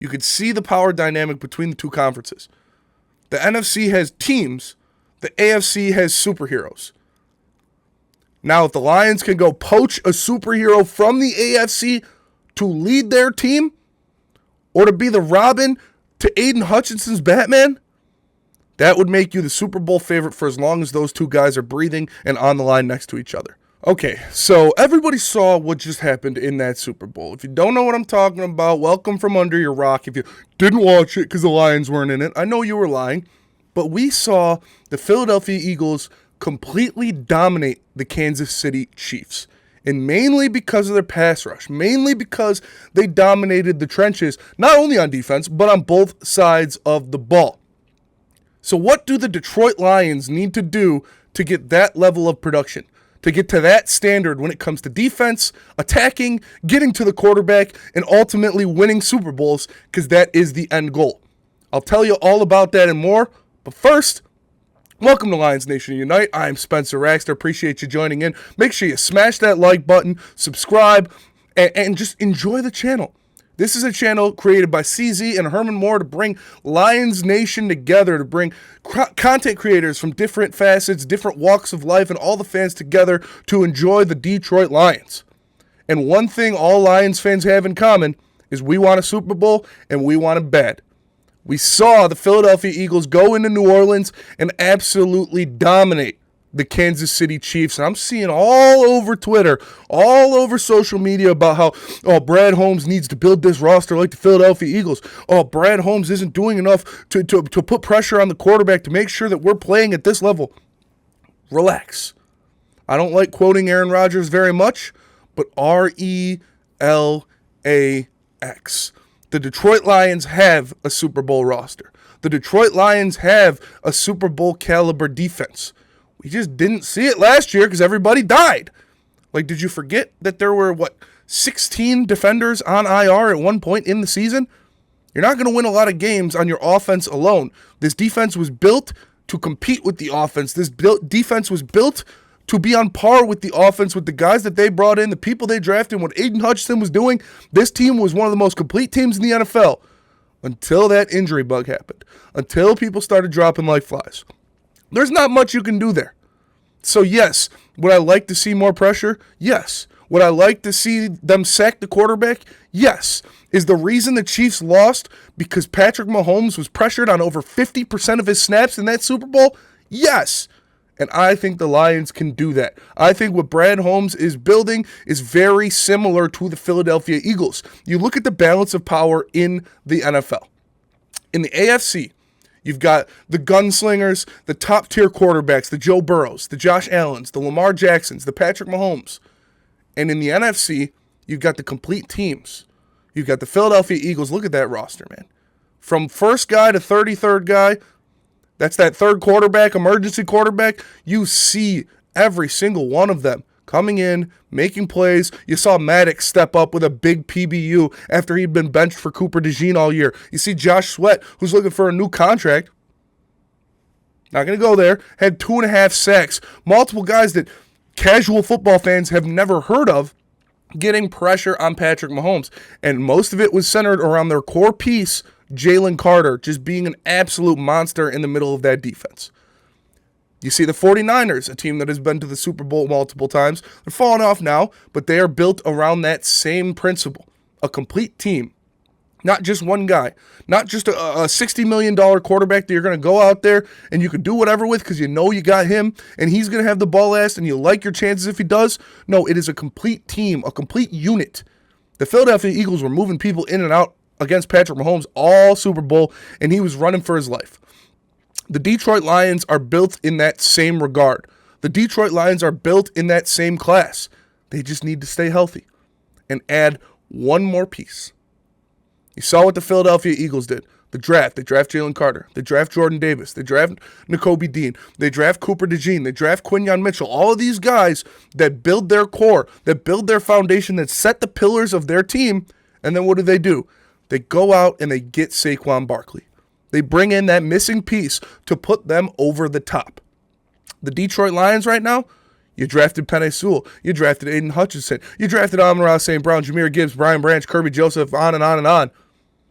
You could see the power dynamic between the two conferences. The NFC has teams. The AFC has superheroes. Now, if the Lions can go poach a superhero from the AFC to lead their team, or to be the Robin to Aiden Hutchinson's Batman, that would make you the Super Bowl favorite for as long as those two guys are breathing and on the line next to each other. Okay, so everybody saw what just happened in that Super Bowl. If you don't know what I'm talking about, welcome from under your rock. If you didn't watch it because the Lions weren't in it, I know you were lying. But we saw the Philadelphia Eagles completely dominate the Kansas City Chiefs. And mainly because of their pass rush. Mainly because they dominated the trenches, not only on defense, but on both sides of the ball. So what do the Detroit Lions need to do to get that level of production? To get to that standard when it comes to defense, attacking, getting to the quarterback, and ultimately winning Super Bowls, because that is the end goal. I'll tell you all about that and more, but first, welcome to Lions Nation Unite. I'm Spencer Raxter. Appreciate you joining in. Make sure you smash that like button, subscribe, and just enjoy the channel. This is a channel created by CZ and Herman Moore to bring Lions Nation together, to bring content creators from different facets, different walks of life, and all the fans together to enjoy the Detroit Lions. And one thing all Lions fans have in common is we want a Super Bowl, and we want it bad. We saw the Philadelphia Eagles go into New Orleans and absolutely dominate the Kansas City Chiefs. And I'm seeing all over Twitter, all over social media about how, Brad Holmes needs to build this roster like the Philadelphia Eagles. Brad Holmes isn't doing enough to put pressure on the quarterback to make sure that we're playing at this level. Relax. I don't like quoting Aaron Rodgers very much, but RELAX. The Detroit Lions have a Super Bowl roster. The Detroit Lions have a Super Bowl caliber defense. We just didn't see it last year because everybody died. Like, did you forget that there were, 16 defenders on IR at one point in the season? You're not going to win a lot of games on your offense alone. This defense was built to compete with the offense. This defense was built to be on par with the offense, with the guys that they brought in, the people they drafted, what Aiden Hutchinson was doing. This team was one of the most complete teams in the NFL until that injury bug happened, until people started dropping like flies. There's not much you can do there. So yes, would I like to see more pressure? Yes. Would I like to see them sack the quarterback? Yes. Is the reason the Chiefs lost because Patrick Mahomes was pressured on over 50% of his snaps in that Super Bowl? Yes. And I think the Lions can do that. I think what Brad Holmes is building is very similar to the Philadelphia Eagles. You look at the balance of power in the NFL. In the AFC, you've got the gunslingers, the top-tier quarterbacks, the Joe Burrows, the Josh Allens, the Lamar Jacksons, the Patrick Mahomes. And in the NFC, you've got the complete teams. You've got the Philadelphia Eagles. Look at that roster, man. From first guy to 33rd guy, that's that third quarterback, emergency quarterback. You see every single one of them coming in, making plays. You saw Maddox step up with a big PBU after he'd been benched for Cooper DeJean all year. You see Josh Sweat, who's looking for a new contract. Not going to go there. Had 2.5 sacks. Multiple guys that casual football fans have never heard of getting pressure on Patrick Mahomes. And most of it was centered around their core piece, Jalen Carter, just being an absolute monster in the middle of that defense. You see the 49ers, a team that has been to the Super Bowl multiple times. They're falling off now, but they are built around that same principle. A complete team. Not just one guy. Not just a $60 million quarterback that you're going to go out there and you can do whatever with because you know you got him and he's going to have the ball last and you like your chances if he does. No, it is a complete team, a complete unit. The Philadelphia Eagles were moving people in and out against Patrick Mahomes all Super Bowl, and he was running for his life. The Detroit Lions are built in that same regard. The Detroit Lions are built in that same class. They just need to stay healthy and add one more piece. You saw what the Philadelphia Eagles did. The draft, they draft Jalen Carter. They draft Jordan Davis. They draft Nakobe Dean. They draft Cooper DeJean. They draft Quinyon Mitchell. All of these guys that build their core, that build their foundation, that set the pillars of their team, and then what do? They go out and they get Saquon Barkley. They bring in that missing piece to put them over the top. The Detroit Lions right now, you drafted Penei Sewell. You drafted Aiden Hutchinson. You drafted Amon-Ra St. Brown, Jahmyr Gibbs, Brian Branch, Kirby Joseph, on and on and on.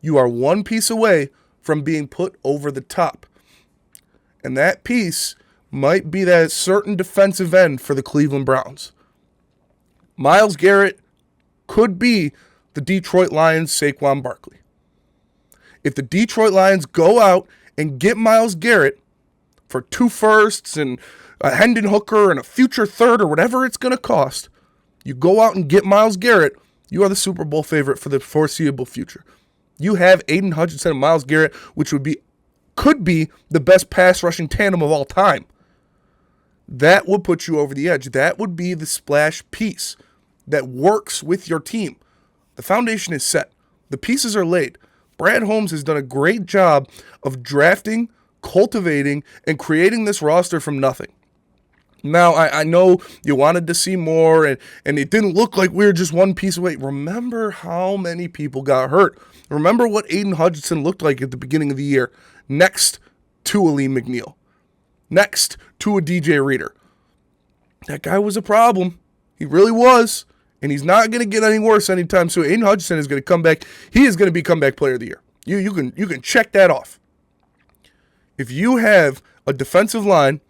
You are one piece away from being put over the top. And that piece might be that certain defensive end for the Cleveland Browns. Myles Garrett could be the Detroit Lions' Saquon Barkley. If the Detroit Lions go out and get Myles Garrett for 2 firsts and a Hendon Hooker and a future third or whatever it's going to cost, you go out and get Myles Garrett, you are the Super Bowl favorite for the foreseeable future. You have Aiden Hutchinson and Myles Garrett, which could be the best pass rushing tandem of all time. That would put you over the edge. That would be the splash piece that works with your team. The foundation is set. The pieces are laid. Brad Holmes has done a great job of drafting, cultivating, and creating this roster from nothing. Now, I know you wanted to see more, and it didn't look like we were just one piece away. Remember how many people got hurt. Remember what Aiden Hutchinson looked like at the beginning of the year, next to Aleem McNeil, next to a DJ Reader. That guy was a problem. He really was, and he's not going to get any worse anytime soon. Aiden Hutchinson is going to come back. He is going to be comeback player of the year. You can check that off. If you have a defensive line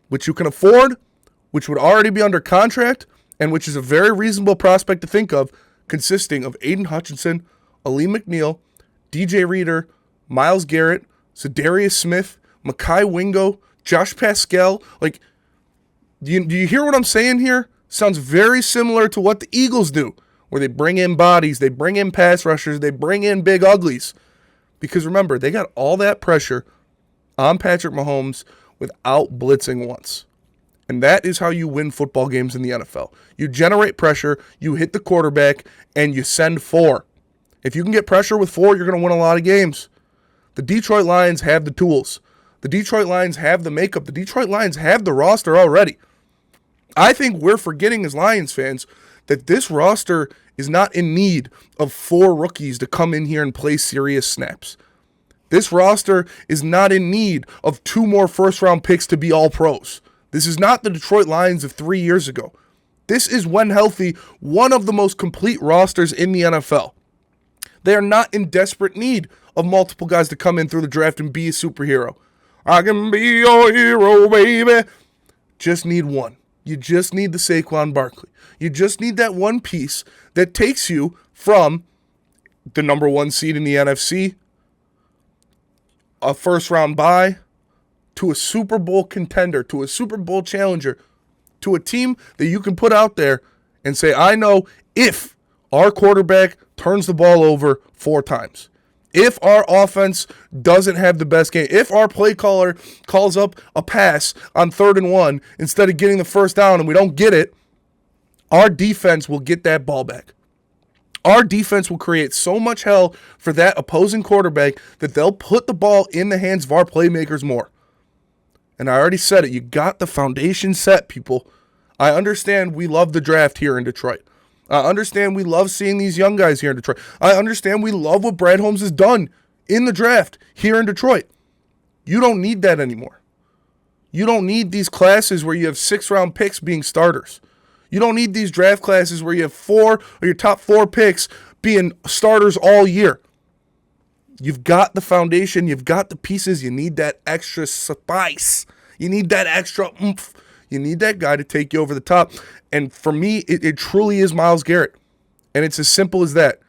which you can afford, which would already be under contract, and which is a very reasonable prospect to think of, consisting of Aiden Hutchinson, Aleem McNeil, DJ Reader, Myles Garrett, Za'Darius Smith, Mekhi Wingo, Josh Pascal. Like, do you hear what I'm saying here? Sounds very similar to what the Eagles do, where they bring in bodies, they bring in pass rushers, they bring in big uglies. Because remember, they got all that pressure on Patrick Mahomes without blitzing once. And that is how you win football games in the NFL. You generate pressure, you hit the quarterback, and you send 4. If you can get pressure with 4, you're going to win a lot of games. The Detroit Lions have the tools. The Detroit Lions have the makeup. The Detroit Lions have the roster already. I think we're forgetting as Lions fans that this roster is not in need of 4 rookies to come in here and play serious snaps. This roster is not in need of 2 more first-round picks to be all pros. This is not the Detroit Lions of 3 years ago. This is, when healthy, one of the most complete rosters in the NFL. They are not in desperate need of multiple guys to come in through the draft and be a superhero. I can be your hero, baby. Just need one. You just need the Saquon Barkley. You just need that one piece that takes you from the number 1 seed in the NFC, a first-round bye, to a Super Bowl contender, to a Super Bowl challenger, to a team that you can put out there and say, I know if our quarterback turns the ball over 4 times, if our offense doesn't have the best game, if our play caller calls up a pass on 3rd and 1 instead of getting the first down and we don't get it, our defense will get that ball back. Our defense will create so much hell for that opposing quarterback that they'll put the ball in the hands of our playmakers more. And I already said it. You got the foundation set, people. I understand we love the draft here in Detroit. I understand we love seeing these young guys here in Detroit. I understand we love what Brad Holmes has done in the draft here in Detroit. You don't need that anymore. You don't need these classes where you have 6-round picks being starters. You don't need these draft classes where you have 4 or your top 4 picks being starters all year. You've got the foundation. You've got the pieces. You need that extra spice. You need that extra oomph. You need that guy to take you over the top. And for me, it truly is Myles Garrett. And it's as simple as that.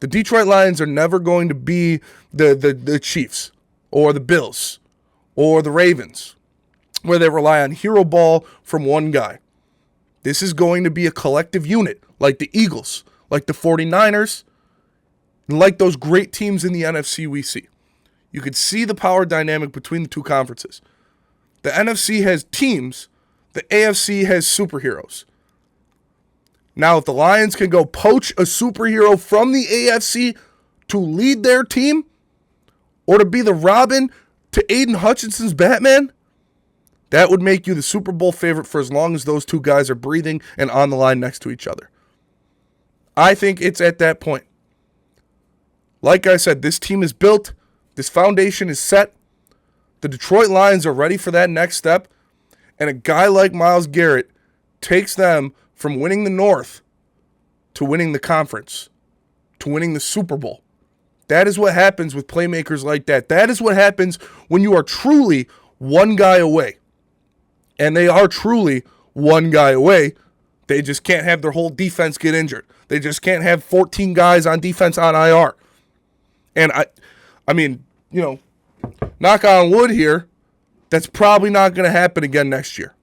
The Detroit Lions are never going to be the Chiefs or the Bills or the Ravens, where they rely on hero ball from one guy. This is going to be a collective unit, like the Eagles, like the 49ers, and like those great teams in the NFC we see. You could see the power dynamic between the two conferences. The NFC has teams, the AFC has superheroes. Now, if the Lions can go poach a superhero from the AFC to lead their team, or to be the Robin to Aiden Hutchinson's Batman, that would make you the Super Bowl favorite for as long as those two guys are breathing and on the line next to each other. I think it's at that point. Like I said, this team is built. This foundation is set. The Detroit Lions are ready for that next step. And a guy like Myles Garrett takes them from winning the North to winning the conference, to winning the Super Bowl, That is what happens with playmakers like that. That is what happens when you are truly one guy away. And they are truly one guy away. They just can't have their whole defense get injured. They just can't have 14 guys on defense on IR. And I mean, you know, knock on wood here, that's probably not going to happen again next year.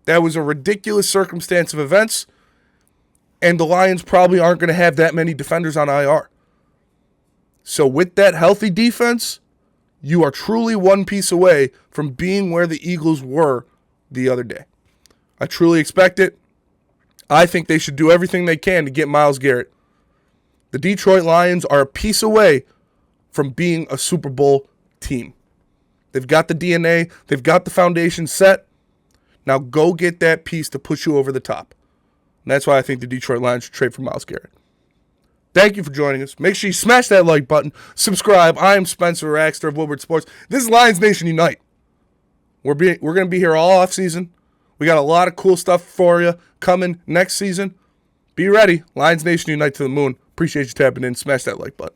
That was a ridiculous circumstance of events, and the Lions probably aren't going to have that many defenders on IR. So with that healthy defense, you are truly one piece away from being where the Eagles were the other day. I truly expect it. I think they should do everything they can to get Myles Garrett. The Detroit Lions are a piece away from being a Super Bowl team. They've got the DNA. They've got the foundation set. Now go get that piece to push you over the top. And that's why I think the Detroit Lions should trade for Myles Garrett. Thank you for joining us. Make sure you smash that like button. Subscribe. I am Spencer Raxter of Woodward Sports. This is Lions Nation Unite. We're going to be here all offseason. We got a lot of cool stuff for you coming next season. Be ready. Lions Nation Unite to the moon. Appreciate you tapping in. Smash that like button.